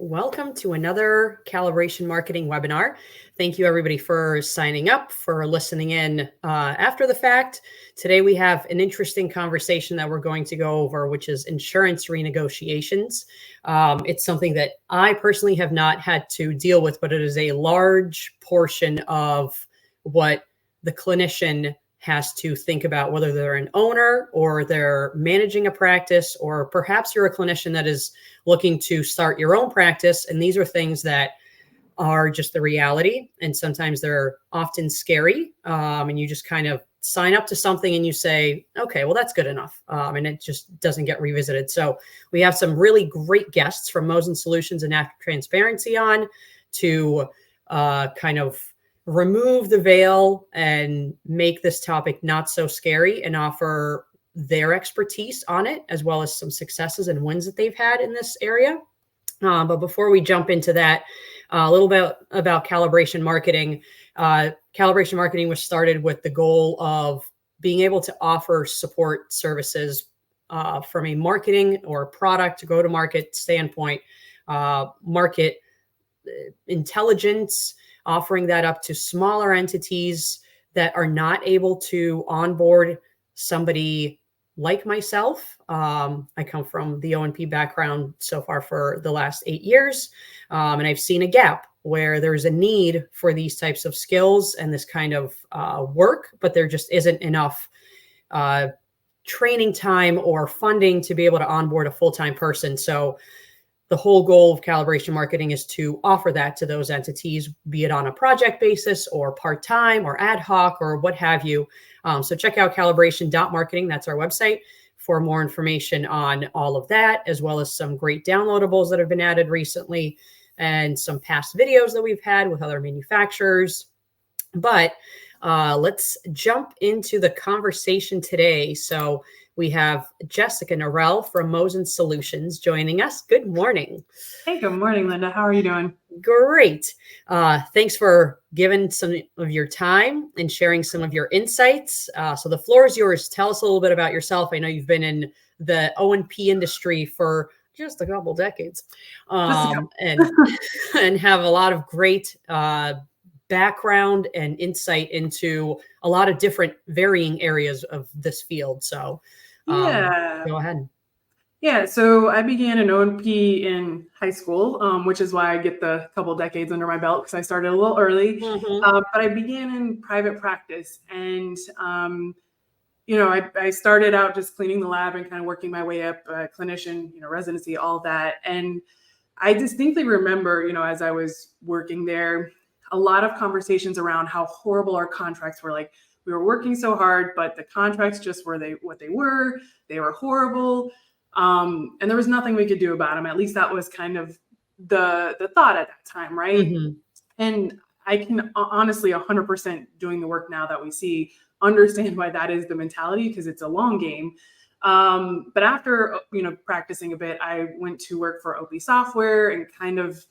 Welcome to another Calibration Marketing webinar. Thank you everybody for signing up, for listening in after the fact. Today we have an interesting conversation that we're going to go over, which is insurance renegotiations. It's something that I personally have not had to deal with, but it is a large portion of what the clinician has to think about, whether they're an owner or they're managing a practice, or perhaps you're a clinician that is looking to start your own practice. And these are things that are just the reality. And sometimes they're often scary. And you just kind of sign up to something and you say, okay, well, that's good enough. And it just doesn't get revisited. So we have some really great guests from MOZN Solutions and After Transparency on to kind of remove the veil and make this topic not so scary and offer their expertise on it, as well as some successes and wins that they've had in this area. But before we jump into that, a little bit about calibration marketing. Calibration marketing was started with the goal of being able to offer support services from a marketing or product go-to-market standpoint, market intelligence, offering that up to smaller entities that are not able to onboard somebody like myself. I come from the O&P background so far for the last 8 years. And I've seen a gap where there's a need for these types of skills and this kind of work, but there just isn't enough training time or funding to be able to onboard a full-time person. So the whole goal of calibration marketing is to offer that to those entities, be it on a project basis or part-time or ad hoc or what have you. So check out calibration.marketing. That's our website for more information on all of that, as well as some great downloadables that have been added recently and some past videos that we've had with other manufacturers. But let's jump into the conversation today. So we have Jessica Norell from MOZN Solutions joining us. Good morning. Hey, good morning, Linda. How are you doing? Great. Thanks for giving some of your time and sharing some of your insights. So the floor is yours. Tell us a little bit about yourself. I know you've been in the O&P industry for just a couple decades, and have a lot of great background and insight into a lot of different varying areas of this field. So go ahead. Yeah, so I began in O&P in high school, which is why I get the couple decades under my belt because I started a little early. But I began in private practice, and I started out just cleaning the lab and kind of working my way up, clinician, residency, all that. And I distinctly remember, as I was working there, a lot of conversations around how horrible our contracts were. Like, we were working so hard, but the contracts just were what they were. They were horrible. And there was nothing we could do about them. At least that was kind of the thought at that time, right? And I can honestly 100% doing the work now that we see, understand why that is the mentality, because it's a long game. But after, practicing a bit, I went to work for OP Software and kind of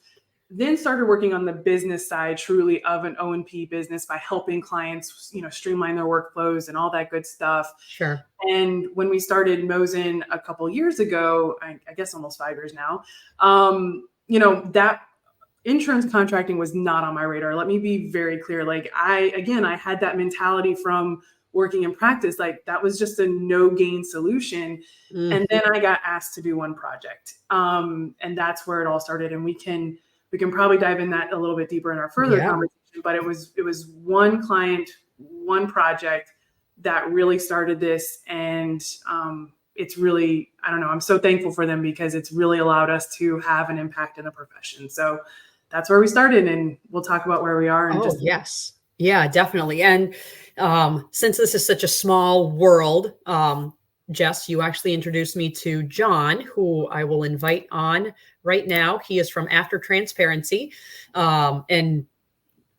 then started working on the business side truly of an O&P business by helping clients, streamline their workflows and all that good stuff. Sure. And when we started MOZN a couple years ago, I guess almost 5 years now, that insurance contracting was not on my radar. Let me be very clear. Like I had that mentality from working in practice, like that was just a no gain solution. And then I got asked to do one project. And that's where it all started. And we can probably dive in that a little bit deeper in our further conversation, but it was one client, one project that really started this. And it's really, I don't know, I'm so thankful for them because it's really allowed us to have an impact in the profession. So that's where we started, and we'll talk about where we are. Yes. Yeah, definitely. And since this is such a small world, Jess, you actually introduced me to John, who I will invite on right now. He is from After Transparency. And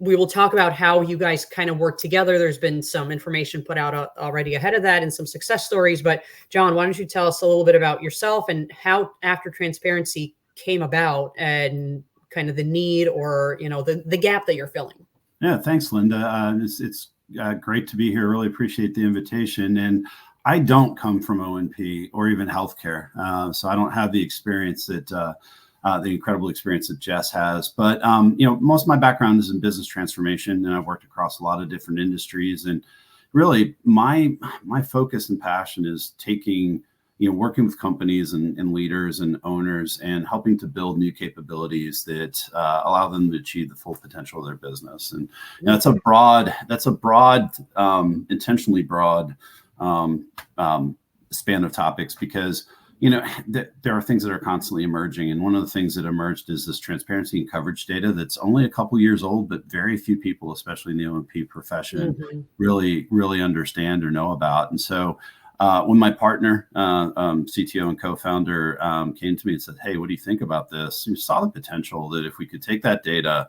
we will talk about how you guys kind of work together. There's been some information put out already ahead of that and some success stories. But John, why don't you tell us a little bit about yourself and how After Transparency came about and kind of the need or, the gap that you're filling? Yeah, thanks, Linda. It's great to be here. Really appreciate the invitation. And I don't come from O&P or even healthcare, so I don't have the experience that the incredible experience that Jess has. But, most of my background is in business transformation, and I've worked across a lot of different industries. And really my focus and passion is taking, working with companies and leaders and owners and helping to build new capabilities that allow them to achieve the full potential of their business. And that's a broad, intentionally broad span of topics, because there are things that are constantly emerging. And one of the things that emerged is this transparency and coverage data that's only a couple years old, but very few people, especially in the O&P profession, really understand or know about. And so when my partner, CTO and co-founder, came to me and said, "Hey, what do you think about this?" We saw the potential that if we could take that data,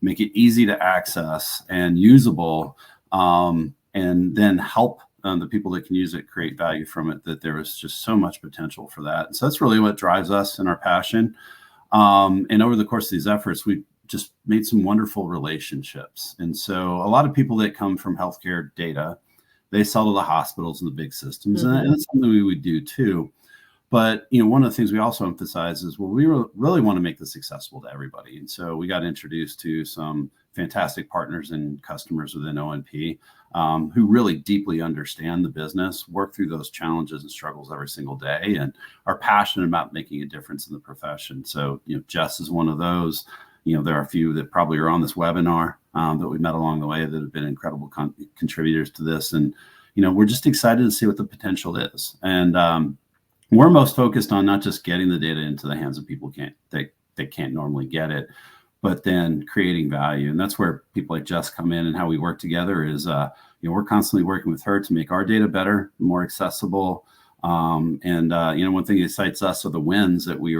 make it easy to access and usable, and then help the people that can use it create value from it, that there was just so much potential for that. And so that's really what drives us and our passion. And over the course of these efforts, we've just made some wonderful relationships. And so a lot of people that come from healthcare data, they sell to the hospitals and the big systems, and that's something we would do too. But one of the things we also emphasize is, well, we really want to make this accessible to everybody. And so we got introduced to some fantastic partners and customers within O&P who really deeply understand the business, work through those challenges and struggles every single day, and are passionate about making a difference in the profession. So Jess is one of those. There are a few that probably are on this webinar that we met along the way that have been incredible contributors to this. And we're just excited to see what the potential is. And we're most focused on not just getting the data into the hands of people that can't normally get it, but then creating value. And that's where people like Jess come in, and how we work together is, we're constantly working with her to make our data better, more accessible. One thing that excites us are the wins that we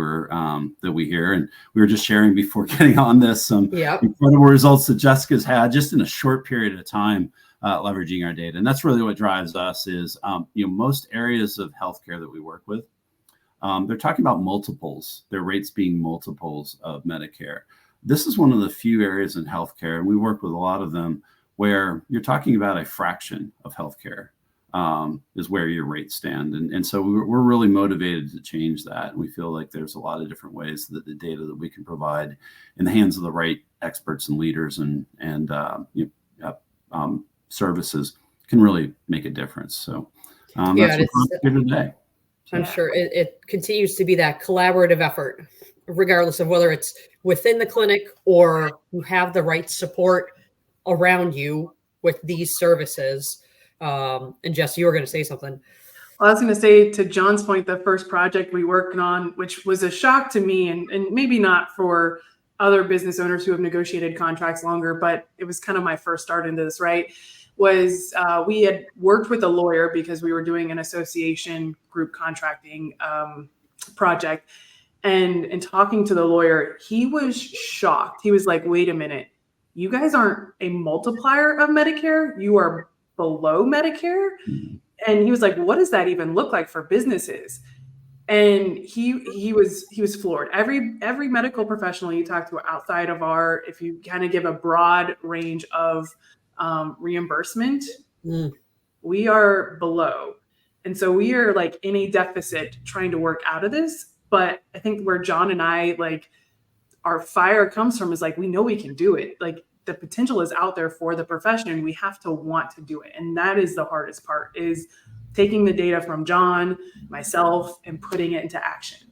hear. And we were just sharing before getting on this, some incredible results that Jessica's had just in a short period of time, leveraging our data. And that's really what drives us is, most areas of healthcare that we work with, they're talking about multiples, their rates being multiples of Medicare. This is one of the few areas in healthcare, and we work with a lot of them, where you're talking about a fraction of healthcare is where your rates stand. And so we're really motivated to change that. And we feel like there's a lot of different ways that the data that we can provide in the hands of the right experts and leaders and services can really make a difference. So that's what we're here today. I'm sure it continues to be that collaborative effort, regardless of whether it's within the clinic or you have the right support around you with these services. And Jess, you were going to say something. Well, I was going to say, to John's point, the first project we worked on, which was a shock to me, and maybe not for other business owners who have negotiated contracts longer, but it was kind of my first start into this, right? Was we had worked with a lawyer because we were doing an association group contracting project. And in talking to the lawyer, he was shocked. He was like, "Wait a minute, you guys aren't a multiplier of Medicare. You are below Medicare." And he was like, "What does that even look like for businesses?" And he was floored. Every medical professional you talk to outside of if you kind of give a broad range of reimbursement, we are below. And so we are like in a deficit trying to work out of this. But I think where John and I, our fire comes from is we know we can do it. The potential is out there for the profession. We have to want to do it. And that is the hardest part, is taking the data from John, myself, and putting it into action.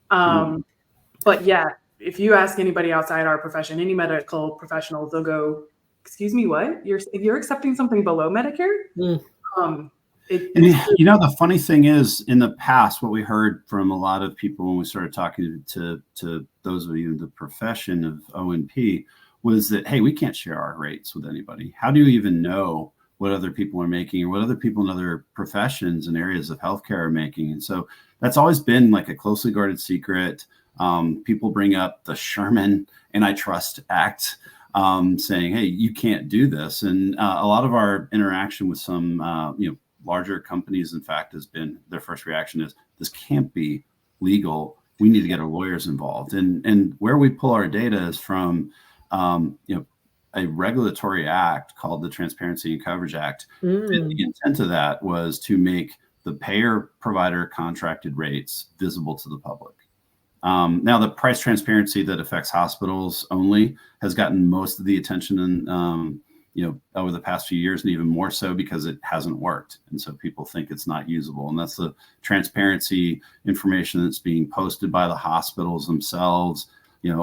But yeah, if you ask anybody outside our profession, any medical professionals, they'll go, "Excuse me, what? You're accepting something below Medicare?" The funny thing is, in the past, what we heard from a lot of people when we started talking to those of you in the profession of O&P was that, hey, we can't share our rates with anybody. How do you even know what other people are making, or what other people in other professions and areas of healthcare are making? And so that's always been like a closely guarded secret. People bring up the Sherman Antitrust Act, saying, "Hey, you can't do this." And a lot of our interaction with some larger companies, in fact, has been, their first reaction is, "This can't be legal. We need to get our lawyers involved." And where we pull our data is from a regulatory act called the Transparency and Coverage Act. And the intent of that was to make the payer provider contracted rates visible to the public. Now, the price transparency that affects hospitals only has gotten most of the attention in, over the past few years, and even more so because it hasn't worked. And so people think it's not usable. And that's the transparency information that's being posted by the hospitals themselves.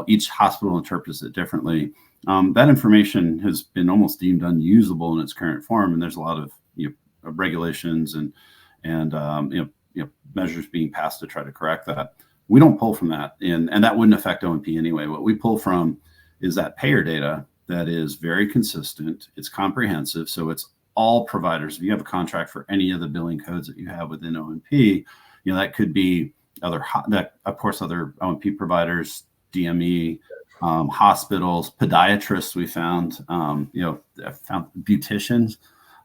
Each hospital interprets it differently. That information has been almost deemed unusable in its current form. And there's a lot of regulations and measures being passed to try to correct that. We don't pull from that, and that wouldn't affect O&P anyway. What we pull from is that payer data that is very consistent. It's comprehensive, so it's all providers. If you have a contract for any of the billing codes that you have within O&P, that could be other O&P providers, DME, hospitals, podiatrists. We found, found beauticians.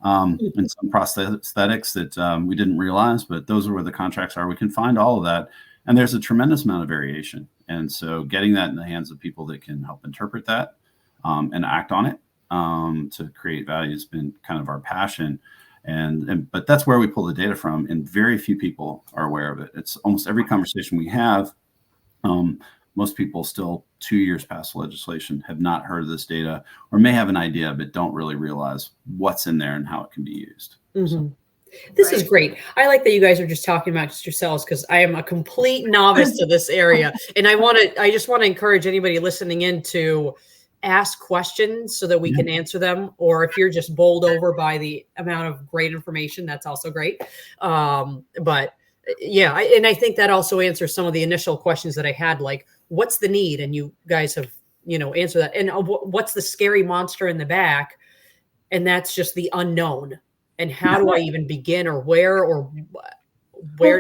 And some prosthetics that we didn't realize, but those are where the contracts are. We can find all of that. And there's a tremendous amount of variation. And so getting that in the hands of people that can help interpret that and act on it to create value has been kind of our passion. But that's where we pull the data from. And very few people are aware of it. It's almost every conversation we have. Most people still 2 years past legislation have not heard of this data or may have an idea, but don't really realize what's in there and how it can be used. So. This is great. I like that you guys are just talking about just yourselves, because I am a complete novice to this area. And I just want to encourage anybody listening in to ask questions so that we can answer them. Or if you're just bowled over by the amount of great information, that's also great. But yeah, I think that also answers some of the initial questions that I had, like, what's the need? And you guys have, answered that. And what's the scary monster in the back? And that's just the unknown. And how do I even begin, or where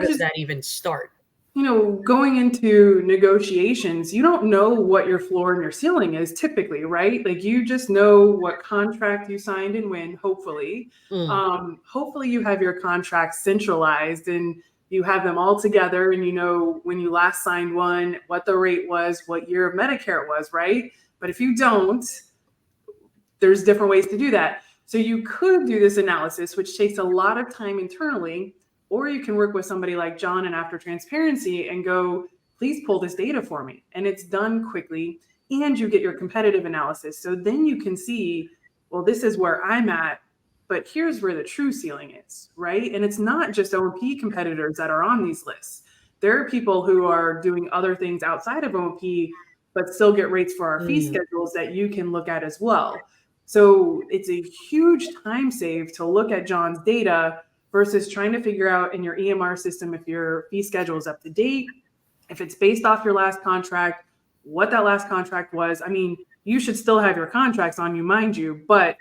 does that even start? Going into negotiations, you don't know what your floor and your ceiling is typically, right? Like, you just know what contract you signed and when, hopefully. Hopefully you have your contracts centralized and you have them all together, and when you last signed one, what the rate was, what year of Medicare it was, right? But if you don't, there's different ways to do that. So you could do this analysis, which takes a lot of time internally, or you can work with somebody like John and After Transparency and go, please pull this data for me. And it's done quickly, and you get your competitive analysis. So then you can see, well, this is where I'm at, but here's where the true ceiling is, right? And it's not just O&P competitors that are on these lists. There are people who are doing other things outside of O&P, but still get rates for our fee schedules that you can look at as well. So it's a huge time save to look at John's data versus trying to figure out in your EMR system if your fee schedule is up to date, if it's based off your last contract, what that last contract was. I mean, you should still have your contracts on you, mind you, but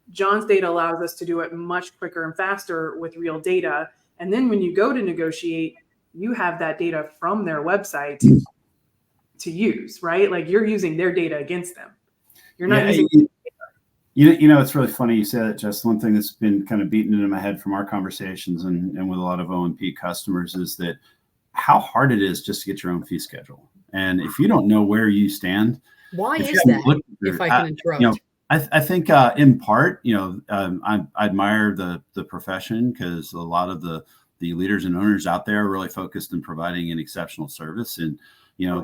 John's data allows us to do it much quicker and faster with real data. And then when you go to negotiate, you have that data from their website to use, right? Like, you're using their data against them. You're not using. It's really funny you said it. Just one thing that's been kind of beaten into my head from our conversations and with a lot of O&P customers is that how hard it is just to get your own fee schedule. And if you don't know where you stand, why is that? If I can interrupt. I think in part, I admire the profession, because a lot of the leaders and owners out there are really focused on providing an exceptional service. And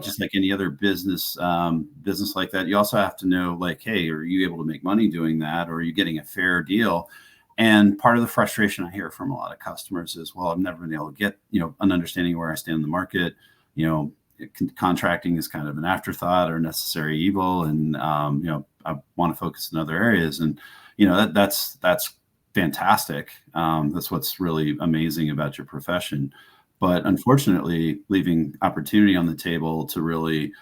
just like any other business like that, you also have to know, like, hey, are you able to make money doing that? Or are you getting a fair deal? And part of the frustration I hear from a lot of customers is, well, I've never been able to get, an understanding of where I stand in the market. Contracting is kind of an afterthought or necessary evil. And, I want to focus in other areas. And, that's fantastic. That's what's really amazing about your profession. But unfortunately, leaving opportunity on the table to really,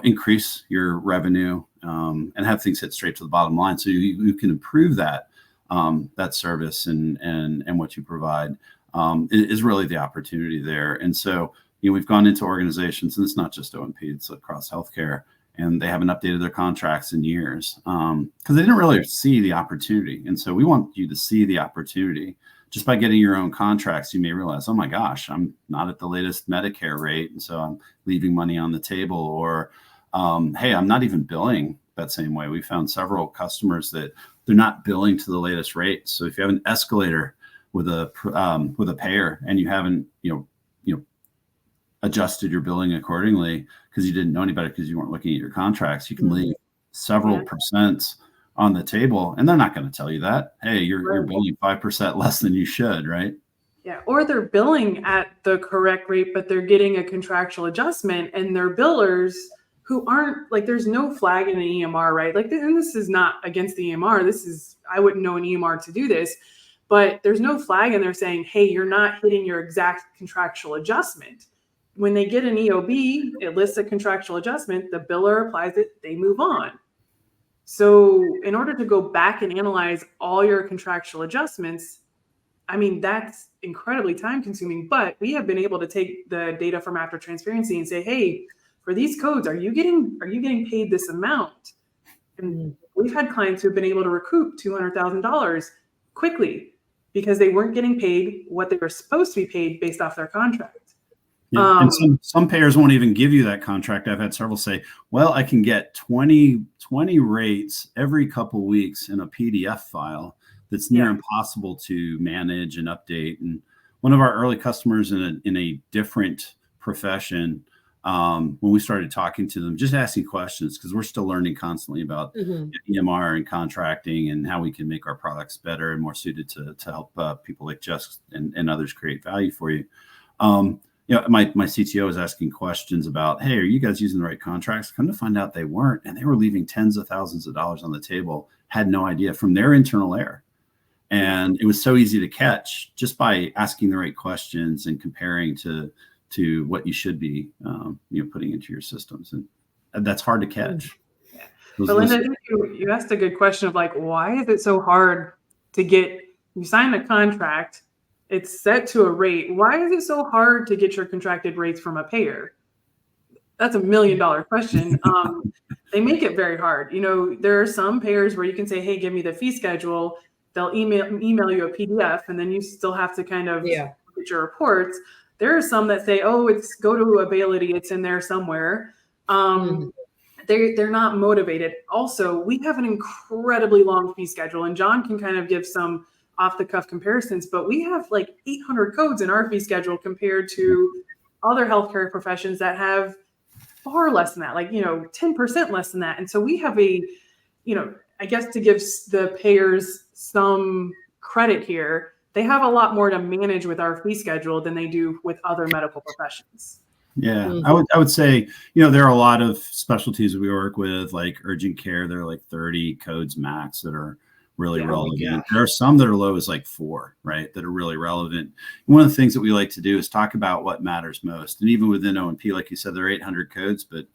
increase your revenue and have things hit straight to the bottom line, so you can improve that service and what you provide is really the opportunity there. And so, we've gone into organizations, and it's not just O&P; it's across healthcare, and they haven't updated their contracts in years because they didn't really see the opportunity. And so we want you to see the opportunity. Just by getting your own contracts, you may realize, oh my gosh, I'm not at the latest Medicare rate, and so I'm leaving money on the table. Or, hey, I'm not even billing that same way. We found several customers that they're not billing to the latest rate. So if you have an escalator with a payer and you haven't, adjusted your billing accordingly because you didn't know any better because you weren't looking at your contracts, you can leave several percents on the table, and they're not going to tell you that. Hey, you're billing 5% less than you should, right? Yeah, or they're billing at the correct rate, but they're getting a contractual adjustment, and their billers who aren't like, there's no flag in an EMR, right? Like, and this is not against the EMR. This is, I wouldn't know an EMR to do this, but there's no flag, and they're saying, hey, you're not hitting your exact contractual adjustment. When they get an EOB, it lists a contractual adjustment, the biller applies it, they move on. So in order to go back and analyze all your contractual adjustments, I mean, that's incredibly time consuming, but we have been able to take the data from After Transparency and say, hey, for these codes, are you getting paid this amount? And we've had clients who have been able to recoup $200,000 quickly because they weren't getting paid what they were supposed to be paid based off their contract. Yeah. And some payers won't even give you that contract. I've had several say, well, I can get 20 rates every couple of weeks in a PDF file that's near impossible to manage and update. And one of our early customers in a different profession, when we started talking to them, just asking questions, because we're still learning constantly about EMR and contracting and how we can make our products better and more suited to help people like Jess and others create value for you. My CTO was asking questions about, hey, are you guys using the right contracts? Come to find out they weren't, and they were leaving tens of thousands of dollars on the table, had no idea from their internal error. And it was so easy to catch just by asking the right questions and comparing to what you should be putting into your systems. And that's hard to catch. Yeah. But Linda, I think you asked a good question of like, why is it so hard to get, you sign a contract, it's set to a rate. Why is it so hard to get your contracted rates from a payer? That's $1 million question. They make it very hard. There are some payers where you can say, hey, give me the fee schedule. They'll email you a PDF, and then you still have to kind of get your reports. There are some that say, oh, it's go to Availity. It's in there somewhere. They're not motivated. Also, we have an incredibly long fee schedule, and John can kind of give some off-the-cuff comparisons, but we have like 800 codes in our fee schedule compared to other healthcare professions that have far less than that, like 10% less than that. And so we have I guess to give the payers some credit here, they have a lot more to manage with our fee schedule than they do with other medical professions. Yeah, I would say, there are a lot of specialties that we work with, like urgent care. There are like 30 codes max that are really relevant. There are some that are low as like 4, right, that are really relevant. And one of the things that we like to do is talk about what matters most. And even within O&P, like you said, there are 800 codes, but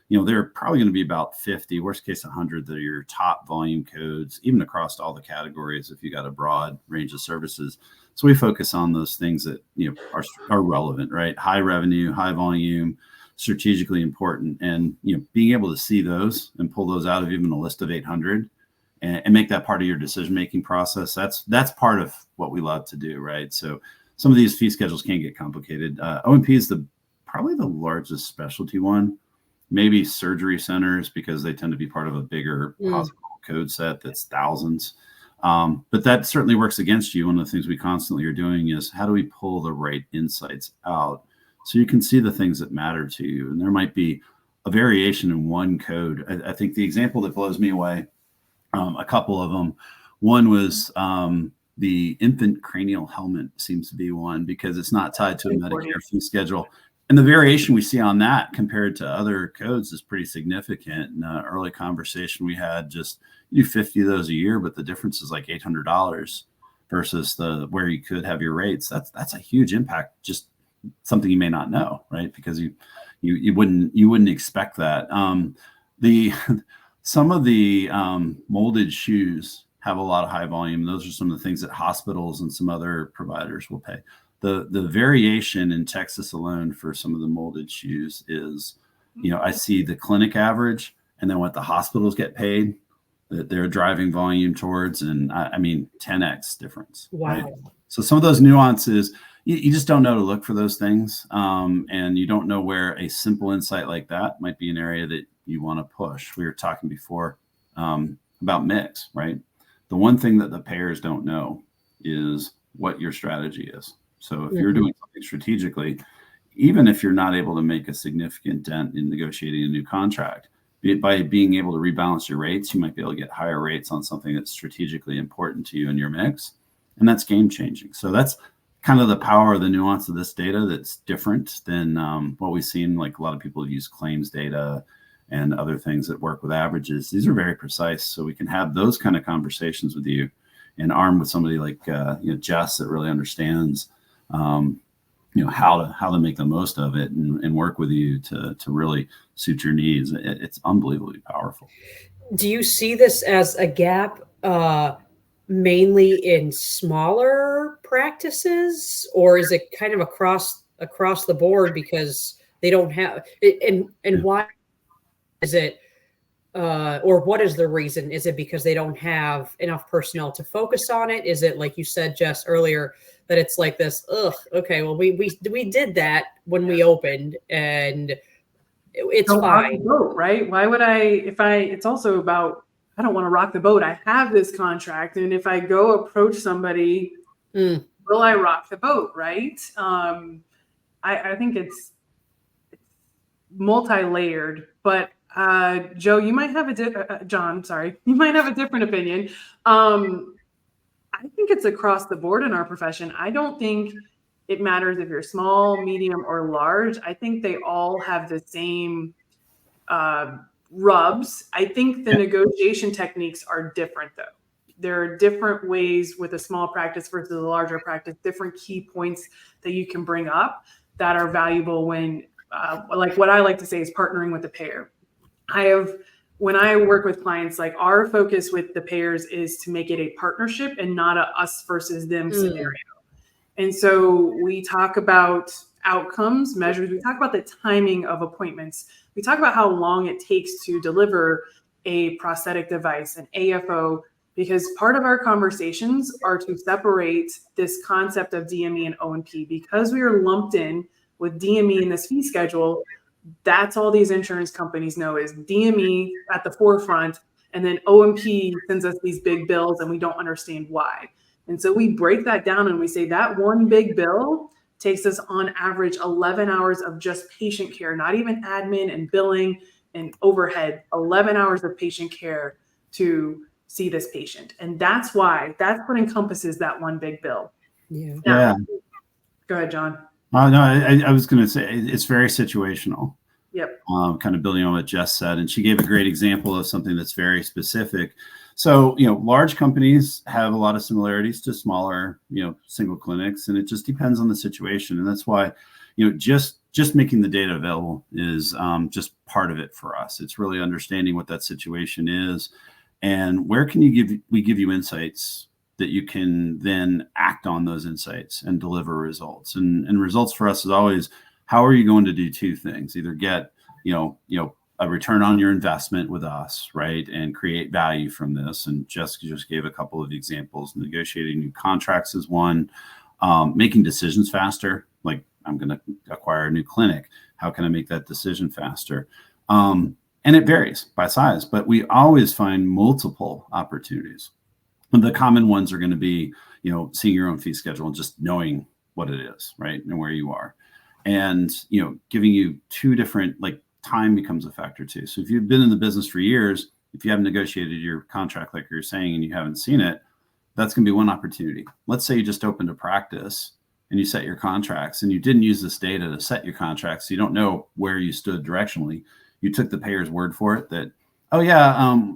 there are probably going to be about 50, worst case 100, that are your top volume codes, even across all the categories if you got a broad range of services. So we focus on those things that are relevant, right? High revenue, high volume, strategically important, and being able to see those and pull those out of even a list of 800 and make that part of your decision-making process. That's part of what we love to do, right? So some of these fee schedules can get complicated. O&P is probably the largest specialty one, maybe surgery centers, because they tend to be part of a bigger hospital code set that's thousands. But that certainly works against you. One of the things we constantly are doing is, how do we pull the right insights out so you can see the things that matter to you? And there might be a variation in one code. I think the example that blows me away, a couple of them. One was the infant cranial helmet seems to be one, because it's not tied to a Medicare fee schedule. And the variation we see on that compared to other codes is pretty significant. In an early conversation we had, just you do 50 of those a year, but the difference is like $800 versus where you could have your rates. That's a huge impact. Just something you may not know, right? Because you wouldn't expect that. Some of the molded shoes have a lot of high volume. Those are some of the things that hospitals and some other providers will pay. The variation in Texas alone for some of the molded shoes is, I see the clinic average and then what the hospitals get paid that they're driving volume towards. And I mean, 10x difference. Wow. Right? So some of those nuances, you just don't know to look for those things. And you don't know where a simple insight like that might be an area that you want to push. We were talking before about mix, right? The one thing that the payers don't know is what your strategy is. So if you're doing something strategically, even if you're not able to make a significant dent in negotiating a new contract, by being able to rebalance your rates, you might be able to get higher rates on something that's strategically important to you in your mix. And that's game changing. So that's kind of the power, the nuance of this data that's different than what we've seen. Like a lot of people use claims data and other things that work with averages. These are very precise. So we can have those kind of conversations with you, and armed with somebody like Jess that really understands how to make the most of it and work with you to really suit your needs. It's unbelievably powerful. Do you see this as a gap mainly in smaller practices, or is it kind of across the board because they don't have and why is it or what is the reason? Is it because they don't have enough personnel to focus on it? Is it like you said, Jess, earlier, that it's like this, okay, well, we did that when we opened and it's fine. Boat, right? Why would it's also about, I don't want to rock the boat. I have this contract. And if I go approach somebody, will I rock the boat? Right. I think it's multi-layered, but Joe, you might have John, sorry, you might have a different opinion. I think it's across the board in our profession. I don't think it matters if you're small, medium, or large. I think they all have the same rubs. I think the negotiation techniques are different, though. There are different ways with a small practice versus a larger practice, different key points that you can bring up that are valuable when, like what I like to say is partnering with the payer. When I work with clients, like our focus with the payers is to make it a partnership and not a us versus them scenario. And so we talk about outcomes, measures. We talk about the timing of appointments. We talk about how long it takes to deliver a prosthetic device, an AFO, because part of our conversations are to separate this concept of DME and O&P. Because we are lumped in with DME in this fee schedule, that's all these insurance companies know is DME at the forefront, and then O&P sends us these big bills and we don't understand why. And so we break that down and we say that one big bill takes us on average 11 hours of just patient care, not even admin and billing and overhead, 11 hours of patient care to see this patient. And that's what encompasses that one big bill. Yeah. Go ahead, John. No, I was going to say it's very situational. Yep. Kind of building on what Jess said, and she gave a great example of something that's very specific. So, large companies have a lot of similarities to smaller, single clinics, and it just depends on the situation. And that's why, just making the data available is just part of it for us. It's really understanding what that situation is, and where can we give you insights that you can then act on those insights and deliver results. And results for us is always, how are you going to do two things? Either get, a return on your investment with us, right? And create value from this. And Jessica just gave a couple of examples. Negotiating new contracts is one, making decisions faster. Like, I'm going to acquire a new clinic. How can I make that decision faster? And it varies by size, but we always find multiple opportunities. The common ones are going to be, seeing your own fee schedule and just knowing what it is, right? And where you are. And, giving you two different, time becomes a factor too. So if you've been in the business for years, if you haven't negotiated your contract, like you're saying, and you haven't seen it, that's going to be one opportunity. Let's say you just opened a practice and you set your contracts and you didn't use this data to set your contracts. So you don't know where you stood directionally. You took the payer's word for it that,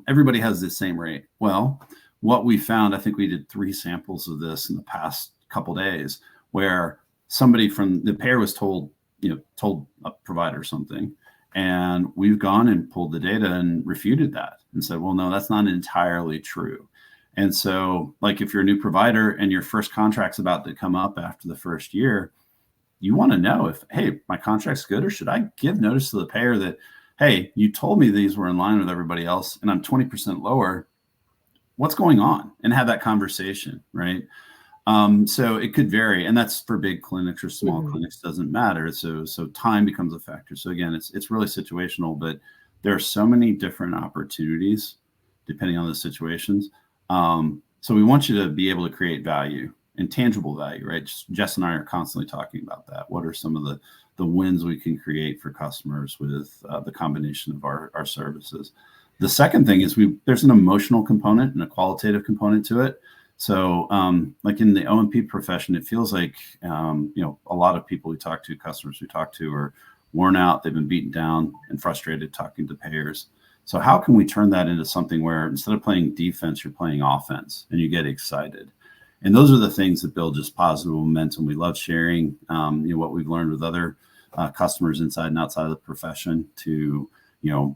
everybody has the same rate. Well, what we found, I think we did 3 samples of this in the past couple of days, where somebody from the payer was told a provider something, and we've gone and pulled the data and refuted that and said, well, no, that's not entirely true. And so, if you're a new provider and your first contract's about to come up after the first year, you want to know if, hey, my contract's good, or should I give notice to the payer that, hey, you told me these were in line with everybody else and I'm 20% lower. What's going on? And have that conversation, right? So it could vary, and that's for big clinics or small clinics, doesn't matter. So time becomes a factor. So again, it's really situational, but there are so many different opportunities depending on the situations. So we want you to be able to create value and tangible value, right? Jess and I are constantly talking about that. What are some of the wins we can create for customers with the combination of our services? The second thing is there's an emotional component and a qualitative component to it. So like in the O&P profession, it feels like, a lot of people we talk to, customers we talk to, are worn out. They've been beaten down and frustrated talking to payers. So how can we turn that into something where instead of playing defense, you're playing offense and you get excited? And those are the things that build just positive momentum. We love sharing, what we've learned with other customers inside and outside of the profession to,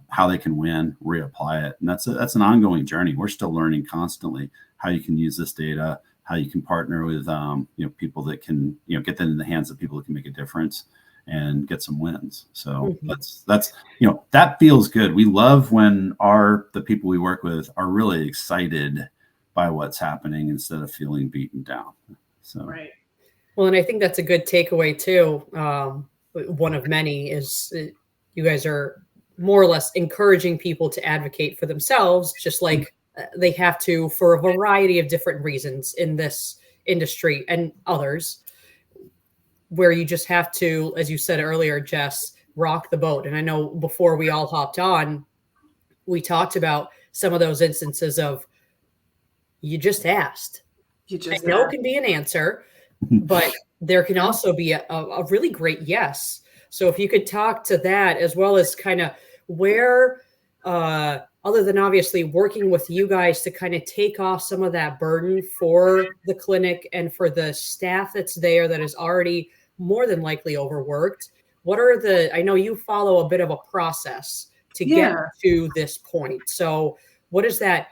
how they can win, reapply it. And that's an ongoing journey. We're still learning constantly how you can use this data, how you can partner with, people that can, get that in the hands of people that can make a difference and get some wins. So that's that feels good. We love when the people we work with are really excited by what's happening instead of feeling beaten down. So Right. Well, and I think that's a good takeaway too. One of many is you guys are more or less encouraging people to advocate for themselves, just like they have to for a variety of different reasons in this industry and others, where you just have to, as you said earlier, Jess, rock the boat. And I know before we all hopped on, we talked about some of those instances of you just asked. I know it can be an answer, but there can also be a really great yes. So if you could talk to that, as well as kind of where, other than obviously working with you guys to kind of take off some of that burden for the clinic and for the staff that's there that is already more than likely overworked, I know you follow a bit of a process to get to this point. So what is that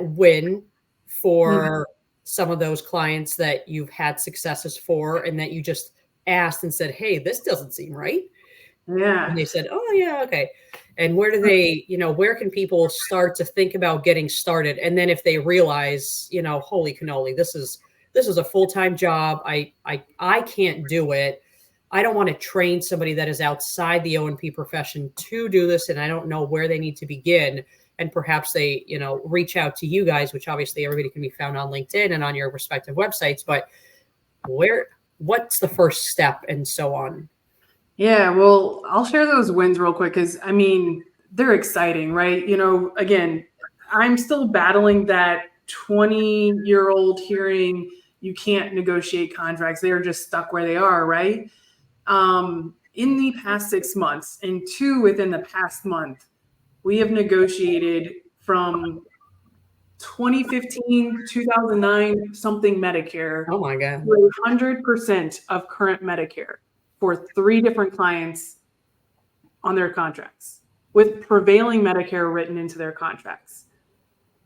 win for some of those clients that you've had successes for and that you just asked and said, hey, this doesn't seem right? Yeah. And they said, oh yeah, okay. And where do they, where can people start to think about getting started? And then if they realize, holy cannoli, this is a full-time job. I can't do it. I don't want to train somebody that is outside the O&P profession to do this, and I don't know where they need to begin. And perhaps they, reach out to you guys, which obviously everybody can be found on LinkedIn and on your respective websites. But what's the first step and so on? Yeah, well, I'll share those wins real quick because they're exciting, right? Again, I'm still battling that 20-year-old hearing you can't negotiate contracts. They are just stuck where they are, right? In the past 6 months, and 2 within the past month, we have negotiated from 2015, 2009, something Medicare. Oh my God. 100% of current Medicare for 3 different clients on their contracts with prevailing Medicare written into their contracts.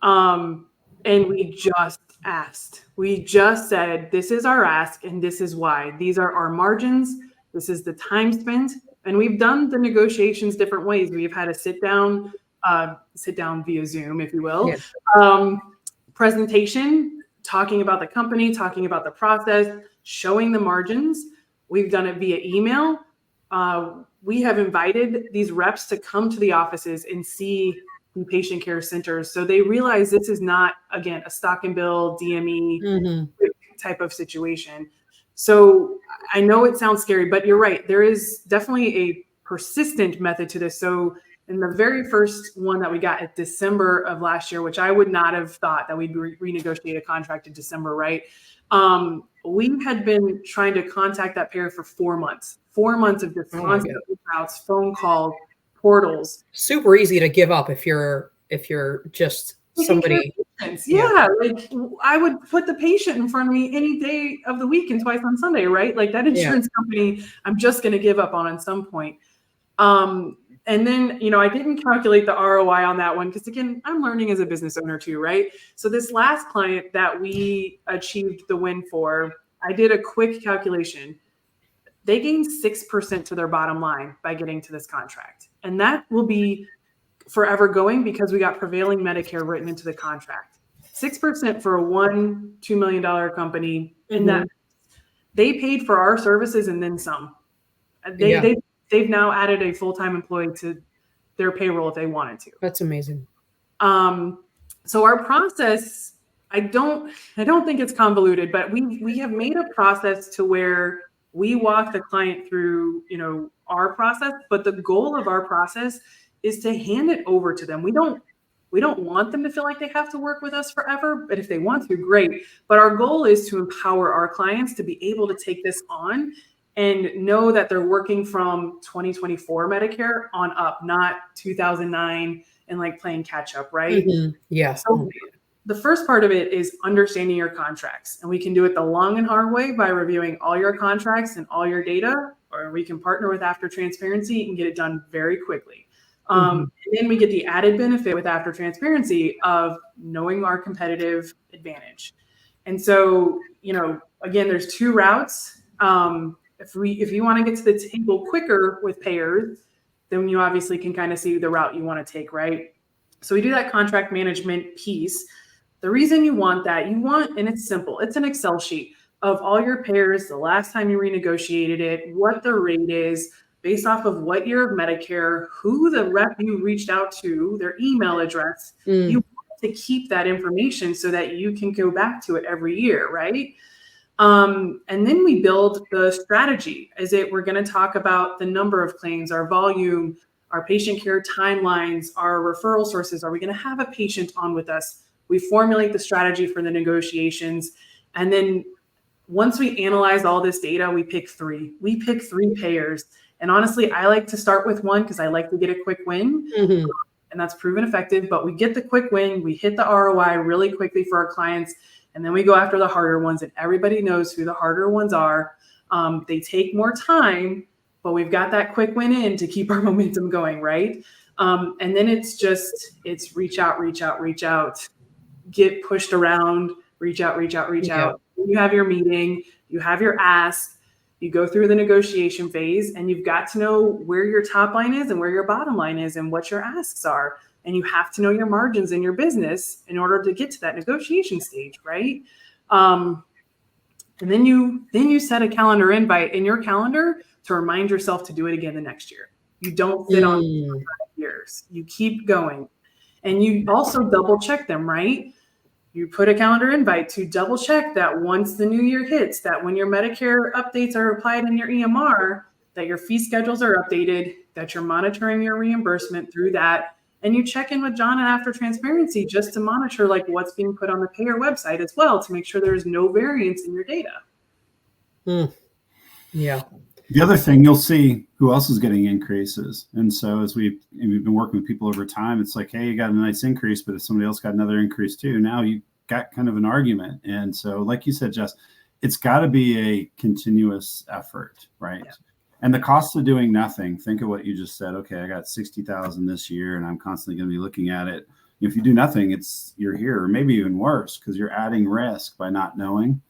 And we just asked. We just said, this is our ask and this is why. These are our margins. This is the time spent. And we've done the negotiations different ways. We've had a sit down via Zoom, if you will, presentation, talking about the company, talking about the process, showing the margins. We've done it via email. We have invited these reps to come to the offices and see the patient care centers. So they realize this is not, again, a stock and bill DME type of situation. So I know it sounds scary, but you're right. There is definitely a persistent method to this. So in the very first one that we got at December of last year, which I would not have thought that we'd renegotiate a contract in December, right? We had been trying to contact that payer for 4 months. 4 months of just constant routes, phone calls, portals. Super easy to give up if you're just somebody. Yeah, like I would put the patient in front of me any day of the week and twice on Sunday, right? Like that insurance company, I'm just going to give up on some point. And then, I didn't calculate the ROI on that one because, again, I'm learning as a business owner too, right? So this last client that we achieved the win for, I did a quick calculation. They gained 6% to their bottom line by getting to this contract. And that will be forever going because we got prevailing Medicare written into the contract. 6% for a $2 million company, and that they paid for our services and then some. They've now added a full-time employee to their payroll if they wanted to. That's amazing. So our process I don't think it's convoluted, but we have made a process to where we walk the client through, our process, but the goal of our process is to hand it over to them. We don't want them to feel like they have to work with us forever, but if they want to, great. But our goal is to empower our clients to be able to take this on and know that they're working from 2024 Medicare on up, not 2009 and like playing catch up, right? Mm-hmm. Yeah. So the first part of it is understanding your contracts. And we can do it the long and hard way by reviewing all your contracts and all your data, or we can partner with After Transparency and get it done very quickly. And then we get the added benefit with After Transparency of knowing our competitive advantage. And so, again, there's two routes. If you want to get to the table quicker with payers, then you obviously can kind of see the route you want to take, right? So we do that contract management piece. The reason you want that, and it's simple, it's an Excel sheet of all your payers, the last time you renegotiated it, what the rate is, based off of what year of Medicare, who the rep you reached out to, their email address. You want to keep that information so that you can go back to it every year, right? And then we build the strategy. We're going to talk about the number of claims, our volume, our patient care timelines, our referral sources. Are we going to have a patient on with us? We formulate the strategy for the negotiations. And then once we analyze all this data, we pick three. We pick three payers. And honestly, I like to start with one because I like to get a quick win. And that's proven effective. But we get the quick win. We hit the ROI really quickly for our clients. And then we go after the harder ones. And everybody knows who the harder ones are. They take more time, but we've got that quick win in to keep our momentum going, right? And then it's reach out, get pushed around, reach out. You have your meeting, you have your ask, you go through the negotiation phase, and you've got to know where your top line is and where your bottom line is and what your asks are. And you have to know your margins in your business in order to get to that negotiation stage, right? And then you set a calendar invite in your calendar to remind yourself to do it again the next year. You don't sit on 5 years. You keep going. And you also double check them, right? You put a calendar invite to double check that once the new year hits, that when your Medicare updates are applied in your EMR, that your fee schedules are updated, that you're monitoring your reimbursement through that. And you check in with John and After Transparency just to monitor like what's being put on the payer website as well to make sure there's no variance in your data. Yeah. The other thing you'll see who else is getting increases. And so as we've been working with people over time, it's like, hey, you got a nice increase, but if somebody else got another increase too, now you got kind of an argument. And so like you said, Jess, it's got to be a continuous effort, right? Yeah. And the cost of doing nothing, think of what you just said. Okay, I got 60,000 this year and I'm constantly going to be looking at it. If you do nothing, you're here, or maybe even worse, because you're adding risk by not knowing.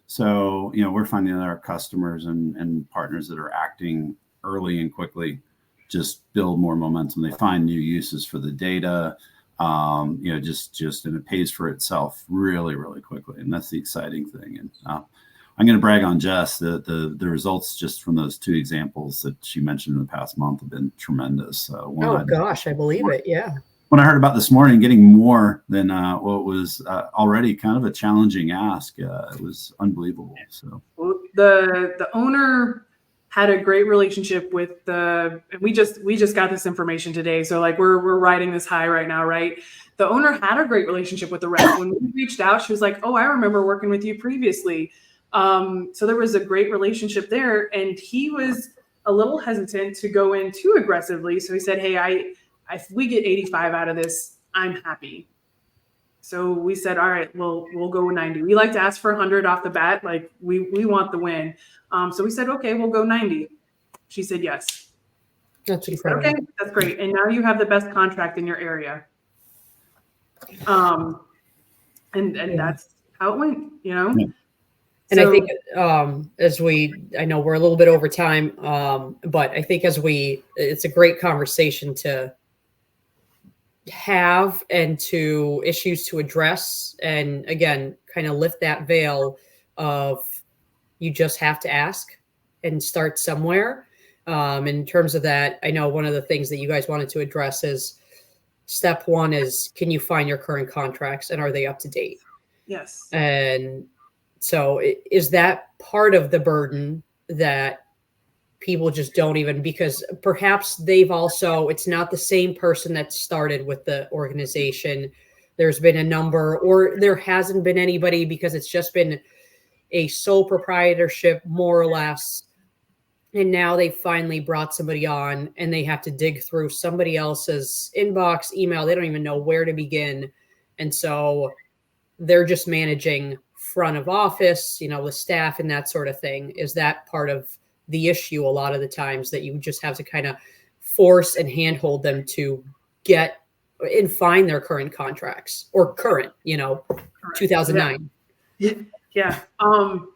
So, we're finding that our customers and partners that are acting early and quickly just build more momentum. They find new uses for the data, and it pays for itself really, really quickly. And that's the exciting thing. And I'm going to brag on Jess. The results just from those two examples that she mentioned in the past month have been tremendous. So I believe it. Yeah. When I heard about this morning, getting more than what was already kind of a challenging ask, it was unbelievable. So the owner had a great relationship with we just got this information today. So like we're riding this high right now, right? The owner had a great relationship with the rep. When we reached out, she was like, "Oh, I remember working with you previously." So there was a great relationship there, and he was a little hesitant to go in too aggressively. So he said, "Hey, if we get 85 out of this, I'm happy." So we said, all right, we'll go 90. We like to ask for 100 off the bat. Like we want the win. So we said, okay, we'll go 90. She said, yes. That's incredible. Said, okay, that's great. And now you have the best contract in your area. And that's how it went, Yeah. And I think I know we're a little bit over time, but I think it's a great conversation to have and to issues to address. And again, kind of lift that veil of you just have to ask and start somewhere. In terms of that, I know one of the things that you guys wanted to address is step one is, can you find your current contracts and are they up to date? Yes. And so is that part of the burden that people just don't even, because perhaps they've also, it's not the same person that started with the organization. There's been a number, or there hasn't been anybody because it's just been a sole proprietorship, more or less. And now they finally brought somebody on and they have to dig through somebody else's inbox, email. They don't even know where to begin. And so they're just managing front of office, the staff and that sort of thing. Is that part of the issue a lot of the times, that you just have to kind of force and handhold them to get and find their current contracts, or current, 2009? Yeah.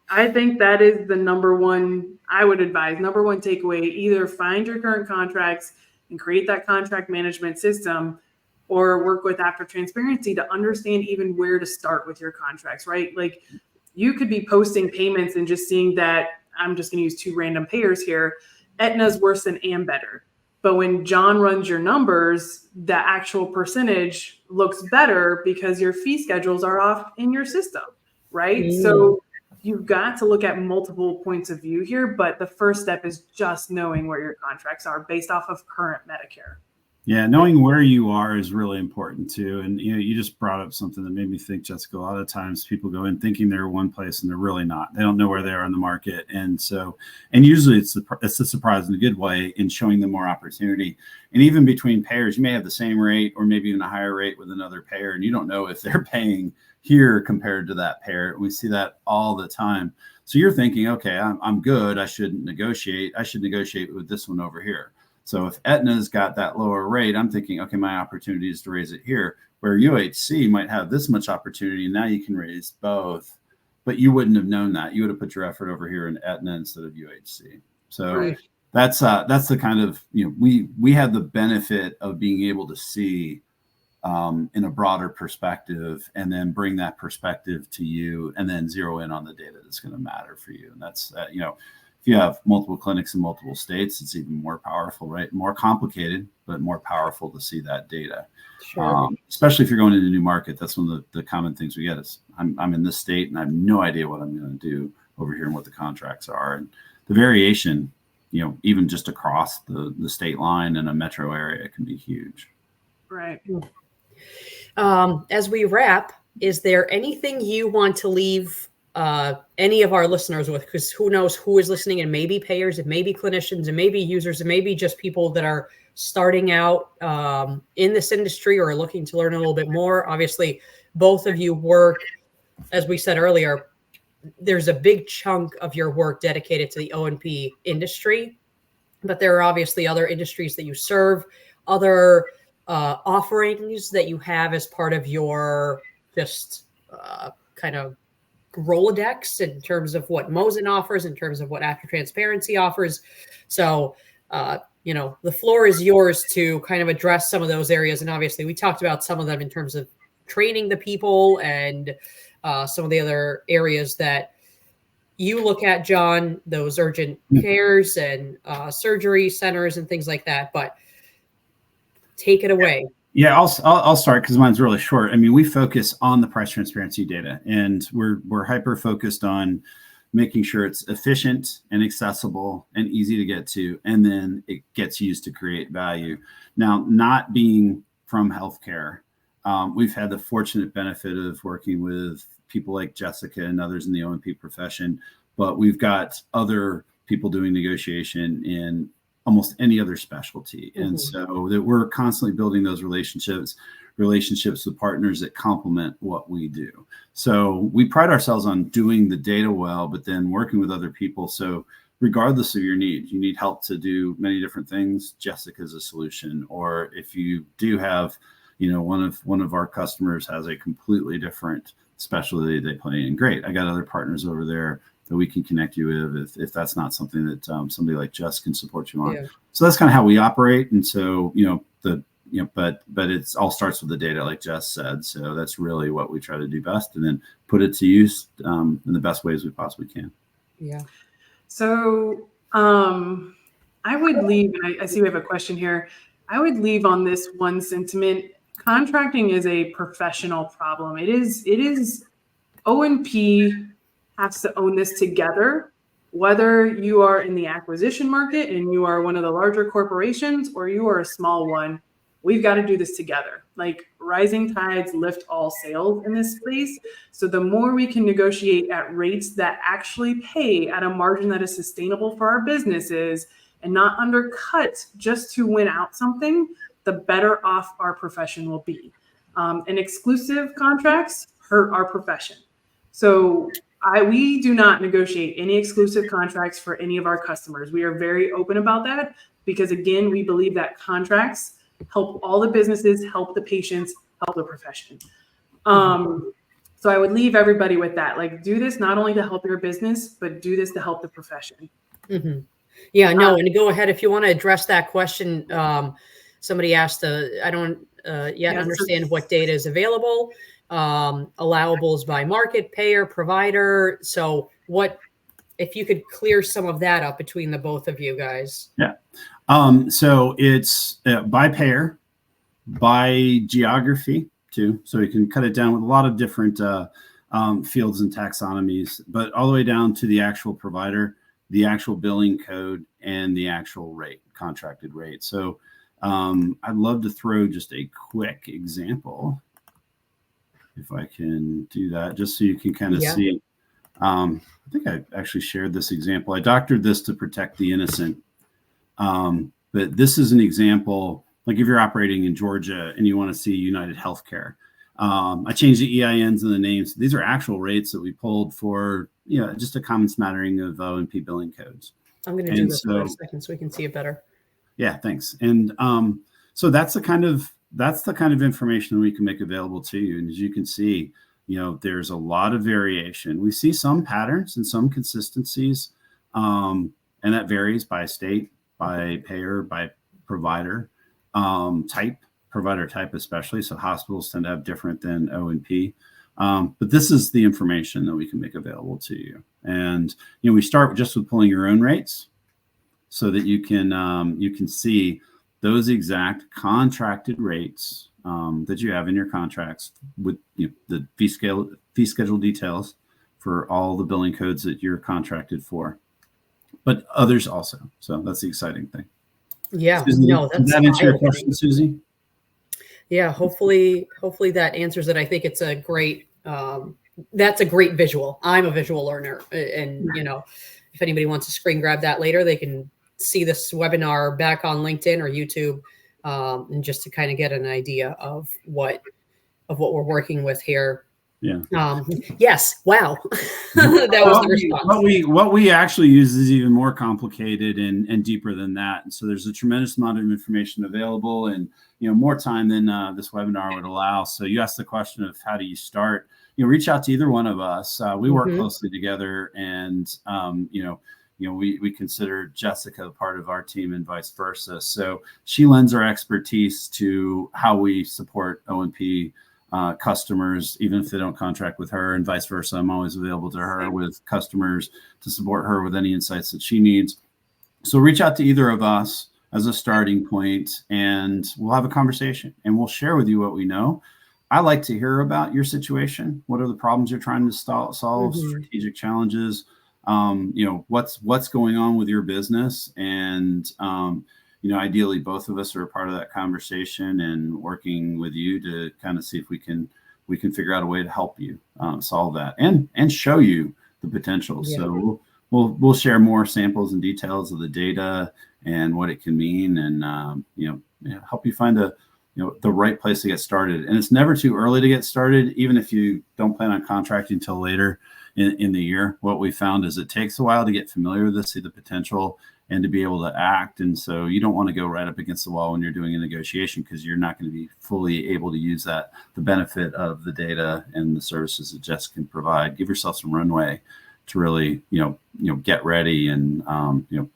I think that is the number one, I would advise, number one takeaway: either find your current contracts and create that contract management system, or work with After Transparency to understand even where to start with your contracts, right? Like, you could be posting payments and just seeing that, I'm just going to use two random payers here, Aetna's worse than Ambetter. But when John runs your numbers, the actual percentage looks better because your fee schedules are off in your system, right? So you've got to look at multiple points of view here, but the first step is just knowing where your contracts are based off of current Medicare. Yeah, knowing where you are is really important too. And you just brought up something that made me think, Jessica. A lot of times people go in thinking they're one place and they're really not. They don't know where they are in the market, and usually it's a surprise in a good way in showing them more opportunity. And even between payers, you may have the same rate or maybe even a higher rate with another payer, and you don't know if they're paying here compared to that payer. We see that all the time. So you're thinking, okay, I'm good. I shouldn't negotiate. I should negotiate with this one over here. So if Aetna's got that lower rate, I'm thinking, okay, my opportunity is to raise it here, where UHC might have this much opportunity. Now you can raise both, but you wouldn't have known that. You would have put your effort over here in Aetna instead of UHC. So Right. that's the kind of, we have the benefit of being able to see in a broader perspective, and then bring that perspective to you, and then zero in on the data that's going to matter for you. And that's, if you have multiple clinics in multiple states, it's even more powerful, right? More complicated, but more powerful to see that data. Sure. Especially if you're going into a new market. That's one of the common things we get is, I'm in this state and I have no idea what I'm going to do over here and what the contracts are. And the variation, even just across the state line in a metro area, can be huge. Right. As we wrap, is there anything you want to leave any of our listeners with? Because who knows who is listening, and maybe payers, and maybe clinicians, and maybe users, and maybe just people that are starting out in this industry or are looking to learn a little bit more. Obviously, both of you work, as we said earlier, there's a big chunk of your work dedicated to the O&P industry, but there are obviously other industries that you serve, other offerings that you have as part of your just kind of Rolodex in terms of what MOZN offers, in terms of what After Transparency offers. So, the floor is yours to kind of address some of those areas. And obviously we talked about some of them in terms of training the people and some of the other areas that you look at, John, those urgent cares and surgery centers and things like that. But take it away. Yeah, I'll start because mine's really short. I mean, we focus on the price transparency data, and we're hyper focused on making sure it's efficient and accessible and easy to get to, and then it gets used to create value. Now, not being from healthcare, we've had the fortunate benefit of working with people like Jessica and others in the O&P profession, but we've got other people doing negotiation in almost any other specialty. And so that we're constantly building those relationships with partners that complement what we do. So we pride ourselves on doing the data well, but then working with other people. So regardless of your needs, you need help to do many different things, Jessica's a solution. Or if you do have, one of our customers has a completely different specialty they play in, great, I got other partners over there that we can connect you with if that's not something that somebody like Jess can support you on. Yeah. So that's kind of how we operate. And so, but it all starts with the data, like Jess said. So that's really what we try to do best, and then put it to use in the best ways we possibly can. Yeah. So I would leave, and I see we have a question here. I would leave on this one sentiment. Contracting is a professional problem. It is O&P has to own this together, whether you are in the acquisition market and you are one of the larger corporations or you are a small one. We've got to do this together. Like rising tides lift all sails in this space. So the more we can negotiate at rates that actually pay at a margin that is sustainable for our businesses and not undercut just to win out something, the better off our profession will be. And exclusive contracts hurt our profession. So we do not negotiate any exclusive contracts for any of our customers. We are very open about that because, again, we believe that contracts help all the businesses, help the patients, help the profession. So I would leave everybody with that. Like, do this not only to help your business, but do this to help the profession. Yeah, no, and go ahead if you want to address that question. Somebody asked, I don't yet understand what data is available. Allowables by market, payer, provider. So what, if you could clear some of that up between the both of you guys? Yeah. So it's by payer, by geography too. So you can cut it down with a lot of different fields and taxonomies, but all the way down to the actual provider, the actual billing code, and the actual rate, contracted rate. So I'd love to throw just a quick example, if I can do that, just so you can kind of see. I think I actually shared this example. I doctored this to protect the innocent. But this is an example, like if you're operating in Georgia and you want to see United Healthcare. I changed the EINs and the names. These are actual rates that we pulled for, just a common smattering of O&P billing codes. I'm going to do this for a second so we can see it better. Yeah, thanks. And so that's the kind of information that we can make available to you. And as you can see, there's a lot of variation. We see some patterns and some consistencies, and that varies by state, by payer, by provider type, provider type especially. So hospitals tend to have different than O&P. But this is the information that we can make available to you. And we start just with pulling your own rates so that you can see those exact contracted rates that you have in your contracts with the fee schedule details for all the billing codes that you're contracted for, but others also. So that's the exciting thing. Yeah. Susie, did that answer your question, Susie? Yeah. Hopefully that answers it. I think it's a great, that's a great visual. I'm a visual learner, and if anybody wants to screen grab that later, they can see this webinar back on LinkedIn or YouTube, and just to kind of get an idea of what we're working with here. Yeah. Yes. Wow. That was the response. What we actually use is even more complicated and deeper than that. And so there's a tremendous amount of information available, and more time than this webinar would allow. So you asked the question of how do you start? Reach out to either one of us. We work closely together, and we consider Jessica part of our team and vice versa. So she lends her expertise to how we support O&P customers, even if they don't contract with her, and vice versa. I'm always available to her with customers to support her with any insights that she needs. So reach out to either of us as a starting point, and we'll have a conversation and we'll share with you what we know. I like to hear about your situation. What are the problems you're trying to solve, strategic challenges? What's going on with your business, and ideally both of us are a part of that conversation and working with you to kind of see if we can figure out a way to help you solve that and show you the potential. Yeah. So we'll share more samples and details of the data and what it can mean, and help you find the right place to get started. And it's never too early to get started, even if you don't plan on contracting until later in the year. What we found is it takes a while to get familiar with this, see the potential, and to be able to act. And so you don't want to go right up against the wall when you're doing a negotiation, because you're not going to be fully able to use the benefit of the data and the services that Jess can provide. Give yourself some runway to really, get ready and,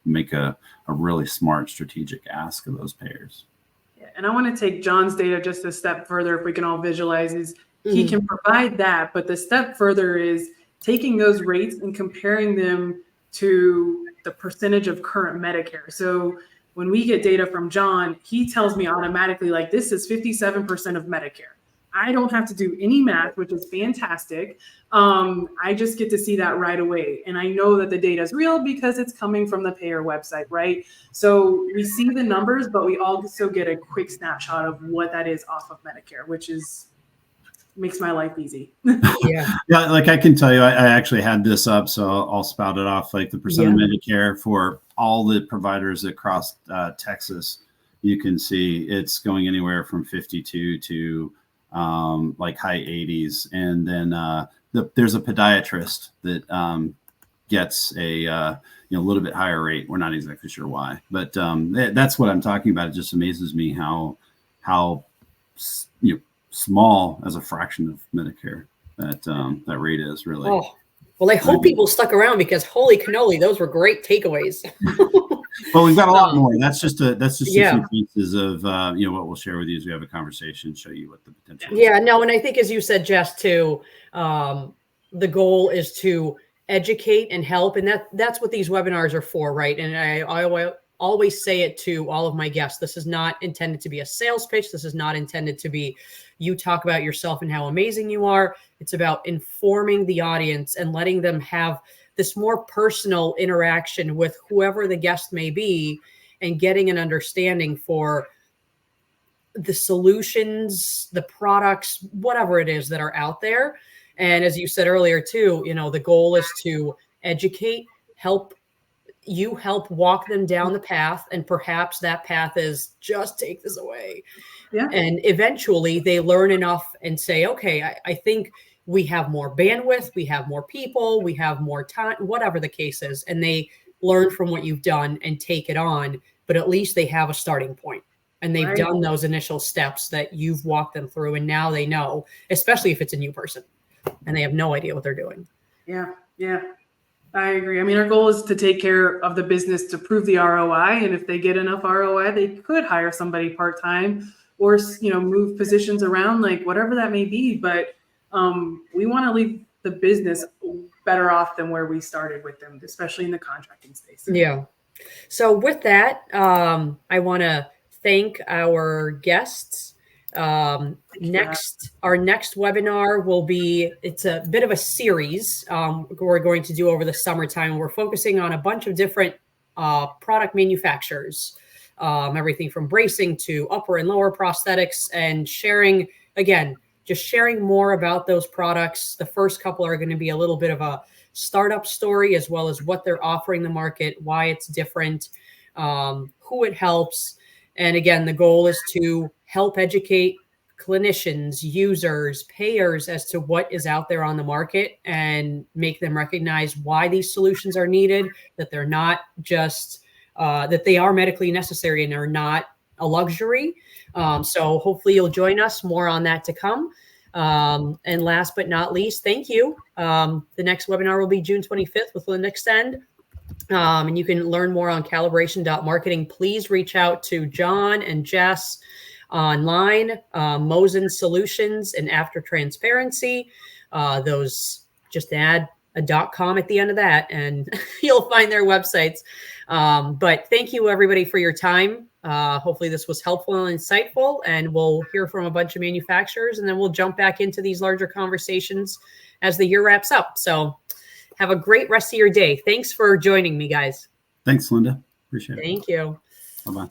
make a really smart strategic ask of those payers. And I want to take John's data just a step further, if we can all visualize, is he can provide that, but the step further is taking those rates and comparing them to the percentage of current Medicare. So when we get data from John, he tells me automatically, like, this is 57% of Medicare. I don't have to do any math, which is fantastic. I just get to see that right away. And I know that the data is real because it's coming from the payer website, right? So we see the numbers, but we also get a quick snapshot of what that is off of Medicare, which makes my life easy. Yeah. Yeah, like I can tell you, I actually had this up, so I'll spout it off. Like the percent of Medicare for all the providers across Texas, you can see it's going anywhere from 52 to like high 80s. And then there's a podiatrist that gets a little bit higher rate. We're not exactly sure why, but that's what I'm talking about. It just amazes me how small as a fraction of Medicare that rate is really. Oh, well, I hope people stuck around because holy cannoli, those were great takeaways. Well, we've got a lot more. That's just a few pieces of what we'll share with you as we have a conversation, show you what the potential is. Yeah, no, and I think as you said, Jess, too, the goal is to educate and help, and that's what these webinars are for, right? And I always say it to all of my guests. This is not intended to be a sales pitch. This is not intended to be you talk about yourself and how amazing you are. It's about informing the audience and letting them have this more personal interaction with whoever the guest may be and getting an understanding for the solutions, the products, whatever it is that are out there. And as you said earlier too, the goal is to educate, help walk them down the path. And perhaps that path is just take this away. Yeah. And eventually they learn enough and say, okay, I think we have more bandwidth, we have more people, we have more time, whatever the case is. And they learn from what you've done and take it on, but at least they have a starting point and they've done those initial steps that you've walked them through. And now they know, especially if it's a new person and they have no idea what they're doing. Yeah. Yeah. I agree. I mean, our goal is to take care of the business to prove the ROI. And if they get enough ROI, they could hire somebody part-time or, move positions around, like whatever that may be. But we want to leave the business better off than where we started with them, especially in the contracting space. Yeah. So with that, I want to thank our guests. Our next webinar will be, it's a bit of a series we're going to do over the summertime. We're focusing on a bunch of different product manufacturers, everything from bracing to upper and lower prosthetics, and sharing more about those products. The first couple are going to be a little bit of a startup story, as well as what they're offering the market, why it's different, who it helps. And again, the goal is to help educate clinicians, users, payers as to what is out there on the market and make them recognize why these solutions are needed, that they're not just, that they are medically necessary and are not a luxury. So hopefully you'll join us. More on that to come. And last but not least, thank you. The next webinar will be June 25th with Linda Extend. And you can learn more on calibration.marketing. Please reach out to John and Jess online, MOZN Solutions and After Transparency. Those, just add a .com at the end of that and you'll find their websites. But thank you everybody for your time. Hopefully this was helpful and insightful, and we'll hear from a bunch of manufacturers and then we'll jump back into these larger conversations as the year wraps up. So have a great rest of your day. Thanks for joining me, guys. Thanks, Linda. Appreciate it. Thank you. Bye-bye.